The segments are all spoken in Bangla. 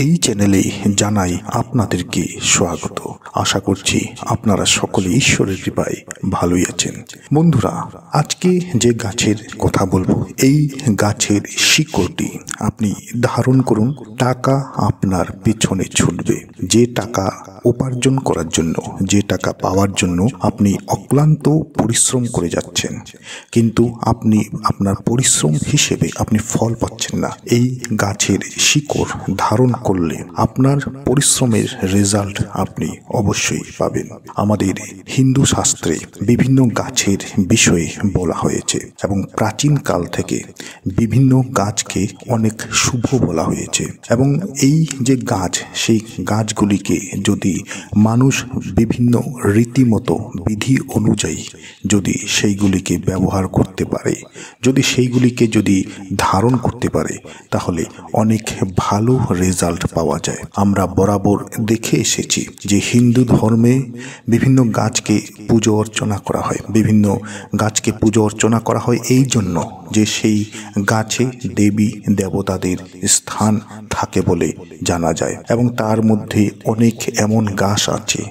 এই চ্যানেলে জানাই আপনাদেরকে স্বাগত। আশা করছি আপনারা সকলে ঈশ্বরের কৃপায় ভালোই আছেন। বন্ধুরা, আজকে যে গাছের কথা বলবো, এই গাছের শিকড়টি আপনি ধারণ করুন, টাকা আপনার পেছনে ছুটবে। যে টাকা উপার্জন করার জন্য, যে টাকা পাওয়ার জন্য আপনি অক্লান্ত পরিশ্রম করে যাচ্ছেন, কিন্তু আপনি আপনার পরিশ্রম হিসেবে আপনি ফল পাচ্ছেন না, এই গাছের শিকড় ধারণ করলে আপনার পরিশ্রমের রেজাল্ট আপনি অবশ্যই পাবেন। আমাদের হিন্দু শাস্ত্রে বিভিন্ন গাছের বিষয়ে বলা হয়েছে এবং প্রাচীন কাল থেকে বিভিন্ন গাছকে অনেক শুভ বলা হয়েছে। এবং এই যে গাছ, সেই গাছগুলিকে যদি মানুষ বিভিন্ন রীতিমতো বিধি অনুযায়ী যদি সেইগুলিকে ব্যবহার করতে পারে, যদি সেইগুলিকে যদি ধারণ করতে পারে, তাহলে অনেক ভালো রেজাল্ট পাওয়া যায়। আমরা বরাবর দেখে এসেছি যে হিন্দু ধর্মে বিভিন্ন গাছকে পুজো অর্চনা করা হয়। বিভিন্ন গাছকে পুজো অর্চনা করা হয় এই জন্য যে সেই গাছে দেবী দেবতাদের স্থান থাকে বলে জানা যায়। এবং তার মধ্যে অনেক এমন গাছ আছে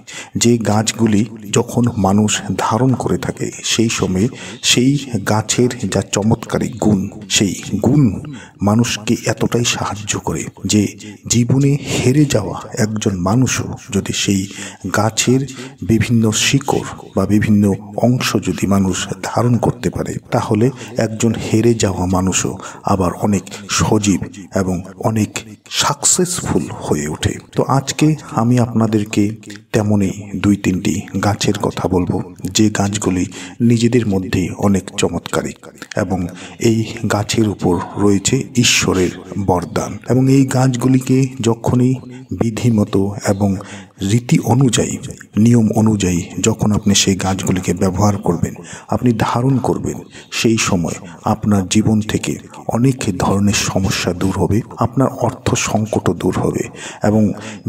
যে গাছগুলি যখন মানুষ ধারণ করে থাকে, সেই সময়ে সেই গাছের যা চমৎকারী গুণ, সেই গুণ মানুষকে এতটাই সাহায্য করে যে জীবনে হেরে যাওয়া একজন মানুষও যদি সেই গাছের বিভিন্ন শিকড় বা বিভিন্ন অংশ যদি মানুষ ধারণ করতে পারে, তাহলে একজন হেরে যাওয়া মানুষও আবার অনেক সজীব এবং অনেক সাকসেসফুল হয়ে ওঠে। তো আজকে আমি আপনাদেরকে তেমনই 2-3টি গাছের কথা বলবো, যে গাছগুলি নিজেদের মধ্যে অনেক চমৎকারী এবং এই গাছের উপর রয়েছে ঈশ্বরের বরদান। এবং এই গাছগুলিকে যখনই বিধিমতো এবং রীতি অনুযায়ী, নিয়ম অনুযায়ী যখন আপনি সেই গাছগুলিকে ব্যবহার করবেন, আপনি ধারণ করবেন, সেই সময় আপনার জীবন থেকে অনেক ধরনের সমস্যা দূর হবে, আপনার অর্থ সংকটও দূর হবে। এবং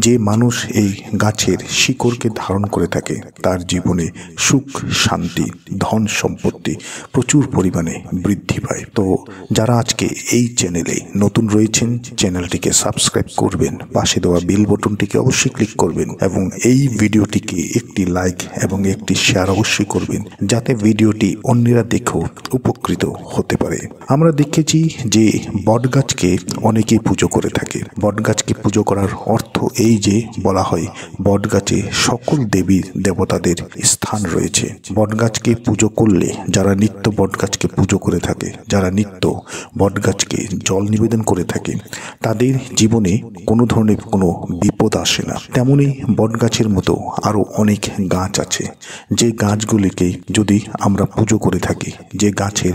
যে মানুষ এই গাছের শিকড়কে ধারণ করে থাকে, তার জীবনে সুখ, শান্তি, ধন সম্পত্তি প্রচুর পরিমাণে বৃদ্ধি পায়। তো যারা আজকে এই চ্যানেলে নতুন রয়েছেন, চ্যানেলটিকে সাবস্ক্রাইব করবেন, পাশে দেওয়া বেল বটনটিকে অবশ্যই ক্লিক করবেন এবং এই ভিডিওটিকে একটি লাইক এবং একটি শেয়ার অবশ্যই করবেন, যাতে ভিডিওটি অন্যরা দেখেও উপকৃত হতে পারে। আমরা দেখেছি যে বটগাছকে অনেকেই পুজো করে থাকে। বটগাছকে পুজো করার অর্থ এই যে বলা হয় বটগাছে সকল দেবী দেবতাদের স্থান রয়েছে। বটগাছকে পুজো করলে যারা নিত্য বটগাছকে পুজো করে থাকে, যারা নিত্য বটগাছকে জল নিবেদন করে থাকে, তাদের জীবনে কোনো ধরনের কোনো বিপদ আসে না। তেমনি বটগাছের মতো আরও অনেক গাছ আছে, যে গাছগুলিকে যদি আমরা পুজো করে থাকি, যে গাছের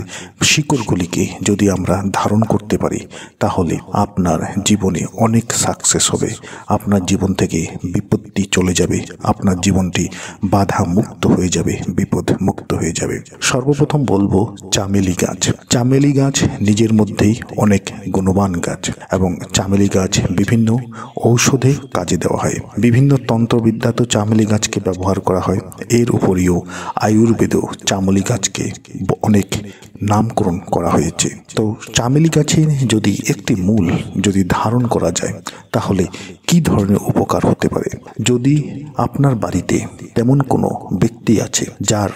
শিকড়গুলিকে যদি আমরা ধারণ করতে পারি, তাহলে আপনার জীবনে অনেক সাকসেস হবে। আপনার জীবন থেকে বিপত্তি চলে যাবে, আপনার জীবনটি বাধা মুক্ত হয়ে যাবে, বিপদ মুক্ত হয়ে যাবে। সর্বপ্রথম বলবো চামেলি গাছ। চামেলি গাছ নিজের মধ্যেই অনেক গুণবান গাছ এবং চামেলি গাছ বিভিন্ন ঔষধে কাজে দেওয়া হয়। বিভিন্ন তন্ত্রবিদ্যাতে চামেলি গাছকে ব্যবহার করা হয়। এর উপরেও আয়ুর্বেদেও চামেলি গাছকে অনেক নামকরণ করা হয়েছে। তো চামেলি গাছের যদি একটি মূল যদি ধারণ করা যায়, তাহলে কি ধরনের উপকার হতে পারে? যদি আপনার বাড়িতে তেমন কোনো ব্যক্তি আছে যার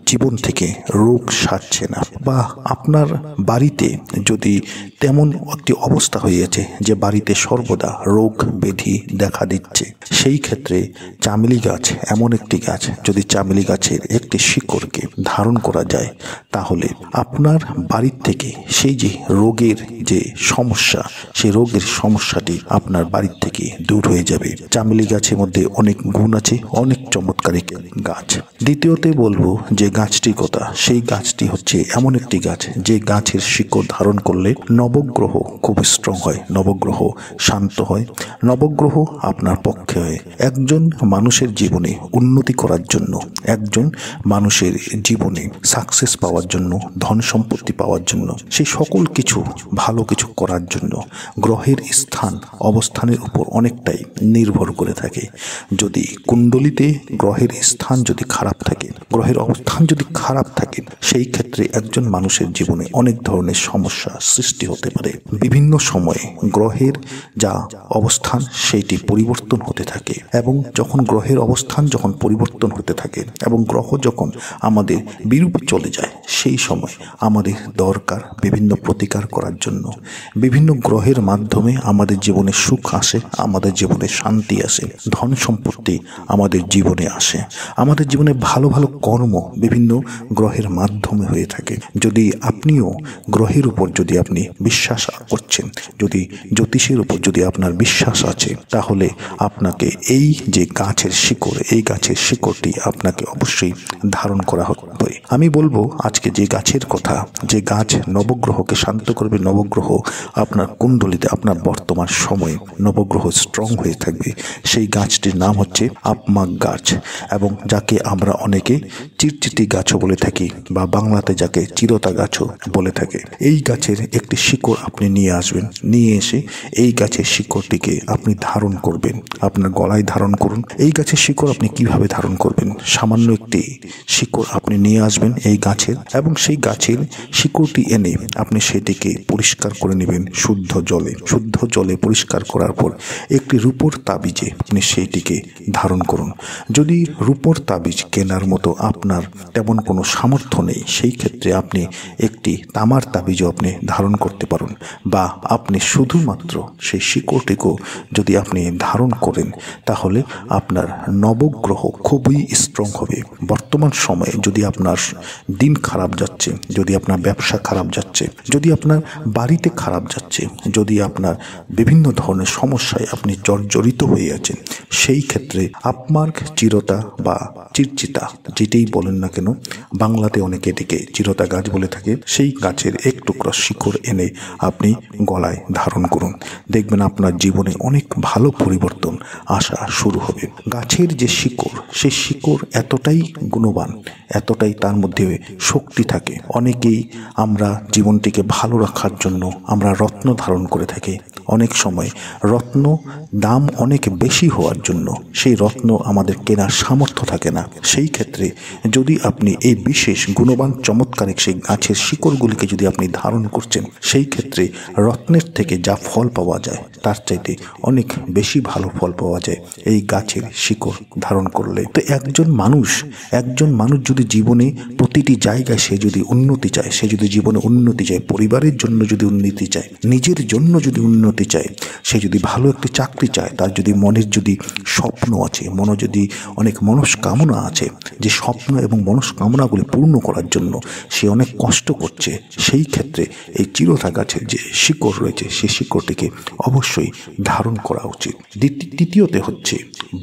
জীবন থেকে রোগ সারছে না, বা আপনার বাড়িতে যদি তেমন একটি অবস্থা হয়েছে যে বাড়িতে সর্বদা রোগ ব্যাধি দেখা দিচ্ছে, সেই ক্ষেত্রে চামেলি গাছ এমন একটি গাছ, যদি চামেলি গাছের একটি শিকড়কে ধারণ করা যায়, তাহলে আপনার বাড়ির থেকে সেই যে রোগের যে সমস্যা, সেই রোগের সমস্যাটি আপনার বাড়ির থেকে দূর হয়ে যাবে। চামেলি গাছের মধ্যে অনেক গুণ আছে, অনেক চমৎকারী গাছ। দ্বিতীয়তে বলবো যে গাছটির কথা, সেই গাছটি হচ্ছে এমন একটি গাছ যে গাছের শিকড় ধারণ করলে নবগ্রহ খুব স্ট্রং হয়, নবগ্রহ শান্ত হয়, নবগ্রহ আপনার পক্ষে হয়। একজন মানুষের জীবনে উন্নতি করার জন্য, একজন মানুষের জীবনে সাকসেস পাওয়ার জন্য, ধন সম্পত্তি পাওয়ার জন্য, সেই সকল কিছু ভালো কিছু করার জন্য গ্রহের স্থান অবস্থানের উপর অনেকটাই নির্ভর করে থাকে। যদি কুণ্ডলিতে গ্রহের স্থান যদি খারাপ থাকে, গ্রহের অবস্থান অবস্থান যদি খারাপ থাকে সেই ক্ষেত্রে একজন মানুষের জীবনে অনেক ধরনের সমস্যা সৃষ্টি হতে পারে। বিভিন্ন সময়ে গ্রহের যা অবস্থান সেইটি পরিবর্তন হতে থাকে, এবং যখন গ্রহের অবস্থান যখন পরিবর্তন হতে থাকে এবং গ্রহ যখন আমাদের বিরূপে চলে যায়, সেই সময় আমাদের দরকার বিভিন্ন প্রতিকার করার জন্য। বিভিন্ন গ্রহের মাধ্যমে আমাদের জীবনে সুখ আসে, আমাদের জীবনে শান্তি আসে, ধন সম্পত্তি আমাদের জীবনে আসে, আমাদের জীবনে ভালো ভালো কর্ম বিভিন্ন গ্রহের মাধ্যমে হয়ে থাকে। যদি আপনিও গ্রহের উপর যদি আপনি বিশ্বাস করছেন, যদি জ্যোতিষের উপর যদি আপনার বিশ্বাস আছে, তাহলে আপনাকে এই যে গাছের শিকড়, এই গাছের শিকড়টি আপনাকে অবশ্যই ধারণ করা হবে। আমি বলবো আজকে যে গাছের কথা, যে গাছ নবগ্রহকে শান্ত করবে, নবগ্রহ আপনার কুণ্ডলিতে আপনার বর্তমান সময়ে নবগ্রহ স্ট্রং হয়ে থাকবে, সেই গাছটির নাম হচ্ছে আপমাক গাছ, এবং যাকে আমরা অনেকে চিরচিটি গাছও বলে থাকি, বা বাংলাতে যাকে চিরতা গাছও বলে থাকে। এই গাছের একটি শিকড় আপনি নিয়ে আসবেন, নিয়ে এসে এই গাছের শিকড়টিকে আপনি ধারণ করবেন, আপনার গলায় ধারণ করুন। এই গাছের শিকড় আপনি কিভাবে ধারণ করবেন? সামান্য একটি শিকড় আপনি নিয়ে আসবেন এই গাছের, এবং সেই গাছের শিকড়টি এনে আপনি সেটিকে পরিষ্কার করে নেবেন শুদ্ধ জলে। শুদ্ধ জলে পরিষ্কার করার পর একটি রূপোর তাবিজে আপনি সেইটিকে ধারণ করুন। যদি রূপোর তাবিজ কেনার মতো আপনার তেমন কোনো সামর্থ্য নেই, সেই ক্ষেত্রে আপনি একটি তামার তাবিজও আপনি ধারণ করতে পারেন, বা আপনি শুধুমাত্র সেই শিকড়টিকেও যদি আপনি ধারণ করেন, তাহলে আপনার নবগ্রহ খুবই স্ট্রং হবে। বর্তমান সময়ে যদি আপনার দিন খারাপ যাচ্ছে, যদি আপনার ব্যবসা খারাপ যাচ্ছে, যদি আপনার বাড়িতে খারাপ যাচ্ছে, যদি আপনার বিভিন্ন ধরনের সমস্যায় আপনি জর্জরিত হয়ে আছেন, সেই ক্ষেত্রে আপমার্ক চিরতা বা চিরচিতা যেটাই বলেন না কেন, বাংলাতে অনেকে এটিকে চিরতা গাছ বলে থাকে, সেই গাছের এক টুকরা শিকড় এনে আপনি গলায় ধারণ করুন। দেখবেন আপনার জীবনে অনেক ভালো পরিবর্তন আসা শুরু হবে। গাছের যে শিকড়, সেই শিকড় এতটাই গুণবান, এতটাই তার মধ্যে শক্তি থাকে। অনেকেই আমরা জীবনটিকে ভালো রাখার জন্য আমরা রত্ন ধারণ করে থাকি। অনেক সময় রত্ন দাম অনেক বেশি হওয়ার জন্য সেই রত্ন আমাদের কেনার সামর্থ্য থাকে না। সেই ক্ষেত্রে যদি আপনি এই বিশেষ গুণবান চমৎকারিক সেই গাছের শিকড়গুলিকে যদি আপনি ধারণ করছেন, সেই ক্ষেত্রে রত্নের থেকে যা ফল পাওয়া যায় তার চাইতে অনেক বেশি ভালো ফল পাওয়া যায় এই গাছের শিকড় ধারণ করলে। তো একজন মানুষ যদি জীবনে প্রতিটি জায়গায় সে যদি উন্নতি চায়, সে যদি জীবনে উন্নতি চায়, পরিবারের জন্য যদি উন্নতি চায়, নিজের জন্য যদি উন্নতি চায়, সে যদি ভালো একটি চাকরি চায়, তার যদি মনের যদি স্বপ্ন আছে, মনে যদি অনেক মনস্কামনা আছে, যে স্বপ্ন এবং মনস্কামনাগুলি পূর্ণ করার জন্য সে অনেক কষ্ট করছে, সেই ক্ষেত্রে এই চিরতা গাছের যে শিকড় রয়েছে সেই শিকড়টিকে অবশ্যই ধারণ করা উচিত। দ্বিতীয়তে হচ্ছে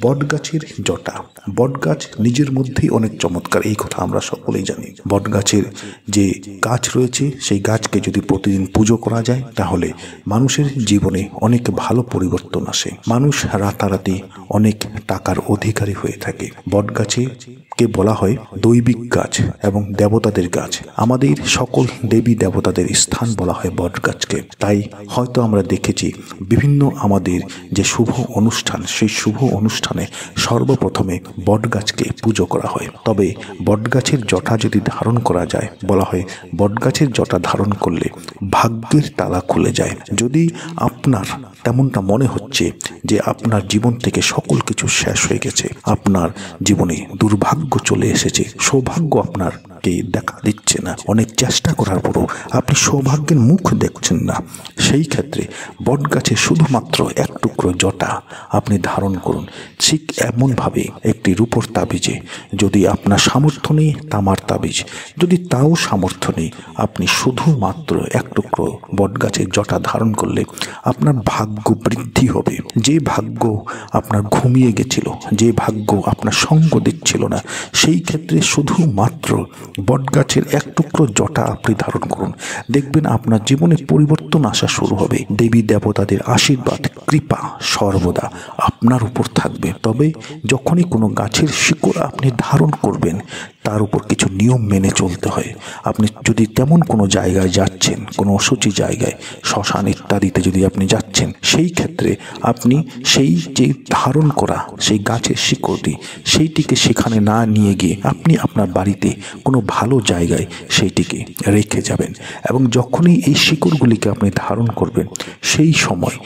বটগাছের জটা। বটগাছ নিজের মধ্যেই অনেক চমৎকার, এই কথা আমরা সকলেই জানি। বটগাছের যে গাছ রয়েছে সেই গাছকে যদি প্রতিদিন পুজো করা যায়, তাহলে মানুষের জীবনে অনেক ভালো পরিবর্তন আসে। মানুষ রাতারাতি অনেক টাকার অধিকারী হয়ে থাকে। বটগাছে কে বলা হয় দৈবিক গাছ এবং দেবতাদের গাছ। আমাদের সকল দেবী দেবতাদের স্থান বলা হয় বটগাছকে। তাই হয়তো আমরা দেখেছি বিভিন্ন আমাদের যে শুভ অনুষ্ঠান, সেই শুভ অনুষ্ঠানে সর্বপ্রথমে বটগাছকে পুজো করা হয়। তবে বটগাছের জটা যদি ধারণ করা যায়, বলা হয় বটগাছের জটা ধারণ করলে ভাগ্যের তালা খুলে যায়। যদি আপনার তেমনটা মনে হচ্ছে যে আপনার জীবন থেকে সকল কিছু শেষ হয়ে গেছে, আপনার জীবনে দুর্ভাগ্য চলে এসেছে, সৌভাগ্য আপনারকে দেখা দিচ্ছে না, অনেক চেষ্টা করার পরও আপনি সৌভাগ্যের মুখ দেখছেন না, সেই ক্ষেত্রে বটগাছে শুধুমাত্র এক টুকরো জটা আপনি ধারণ করুন। ঠিক এমনভাবে একটি রূপোর তাবিজে, যদি আপনার সামর্থ্য নেই তামার তাবিজ, যদি তাও সামর্থ্য নেই, আপনি শুধুমাত্র এক টুকরো বটগাছের জটা ধারণ করলে আপনার ভাগ্য বৃদ্ধি হবে। যে ভাগ্য আপনার ঘুমিয়ে গেছিল, যে ভাগ্য আপনার সঙ্গ দিচ্ছিল না, সেই ক্ষেত্রে শুধুমাত্র বটগাছের এক টুকরো জটা আপনি ধারণ করুন, দেখবেন আপনার জীবনে পরিবর্তন আসা শুরু হবে। দেবী দেবতাদের আশীর্বাদ কৃপা সর্বদা আপনার উপর থাকবে। তবে যখনই কোনো গাছের শিকড় আপনি ধারণ করবেন, তার উপর কিছু নিয়ম মেনে চলতে হয়। আপনি যদি তেমন কোনো জায়গায় যাচ্ছেন, কোনো অসুচি জায়গায়, শ্মশান ইত্যাদিতে যদি আপনি যাচ্ছেন, সেই ক্ষেত্রে আপনি সেই যে ধারণ করা সেই গাছের শিকড়টি, সেইটিকে সেখানে না নিয়ে গিয়ে আপনি আপনার বাড়িতে কোনো ভালো জায়গায় সেইটিকে রেখে যাবেন। এবং যখনই এই শিকড়গুলিকে আপনি ধারণ করবেন, সেই সময়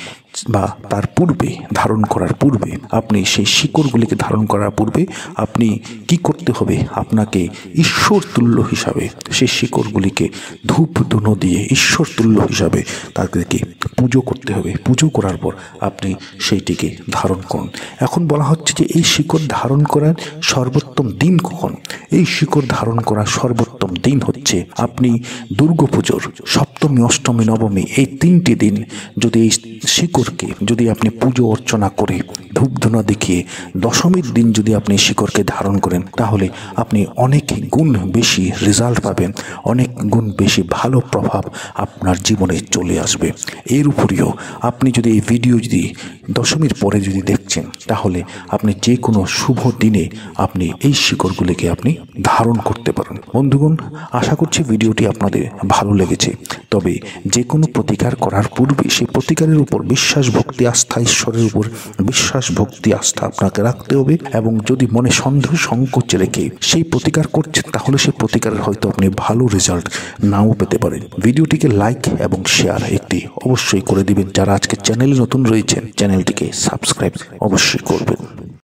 বা তার পূর্বে, ধারণ করার পূর্বে, আপনি সেই শিকড়গুলিকে ধারণ করার পূর্বে আপনি কি করতে হবে, আপনাকে ঈশ্বর তুল্য হিসাবে সেই শিকড়গুলিকে ধূপ ধুনো দিয়ে ঈশ্বর তুল্য হিসাবে তাদেরকে পুজো করতে হবে। পুজো করার পর আপনি সেইটিকে ধারণ করুন। এখন বলা হচ্ছে যে এই শিকড় ধারণ করার সর্বোত্তম দিন কখন? এই শিকড় ধারণ করার সর্বোত্তম দিন হচ্ছে আপনি দুর্গাপুজোর সপ্তমী, অষ্টমী, নবমী এই 3টি দিন যদি এই শিকড়কে যদি আপনি পুজো অর্চনা করে ধূপধুনা দেখিয়ে দশমীর দিন যদি আপনি শিকড়কে ধারণ করেন, তাহলে আপনি অনেক গুণ বেশি রেজাল্ট পাবেন, অনেক গুণ বেশি ভালো প্রভাব আপনার জীবনে চলে আসবে। এর উপরেও আপনি যদি এই ভিডিও যদি দশমীর পরে যদি দেখছেন, তাহলে আপনি যে কোনো শুভ দিনে আপনি এই শিকড়গুলিকে আপনি ধারণ করতে পারেন। বন্ধুগণ, আশা করছি ভিডিওটি আপনাদের ভালো লেগেছে। তবে যে কোনো প্রতিকার করার পূর্বে সেই প্রতিকারের উপর বিশ্বাস, ভক্তি, আস্থা, ঈশ্বরের উপর বিশ্বাস, ভক্তি, আস্থা আপনাকে রাখতে হবে। এবং যদি মনে সন্দেহ সংকোচ রেখে সেই প্রতিকার করছেন, তাহলে সেই প্রতিকারের হয়তো আপনি ভালো রেজাল্ট নাও পেতে পারেন। ভিডিওটিকে লাইক এবং শেয়ার একটি অবশ্যই করে দিবেন। যারা আজকে চ্যানেলে নতুন রয়েছেন, চ্যানেলটিকে সাবস্ক্রাইব অবশ্যই করবেন।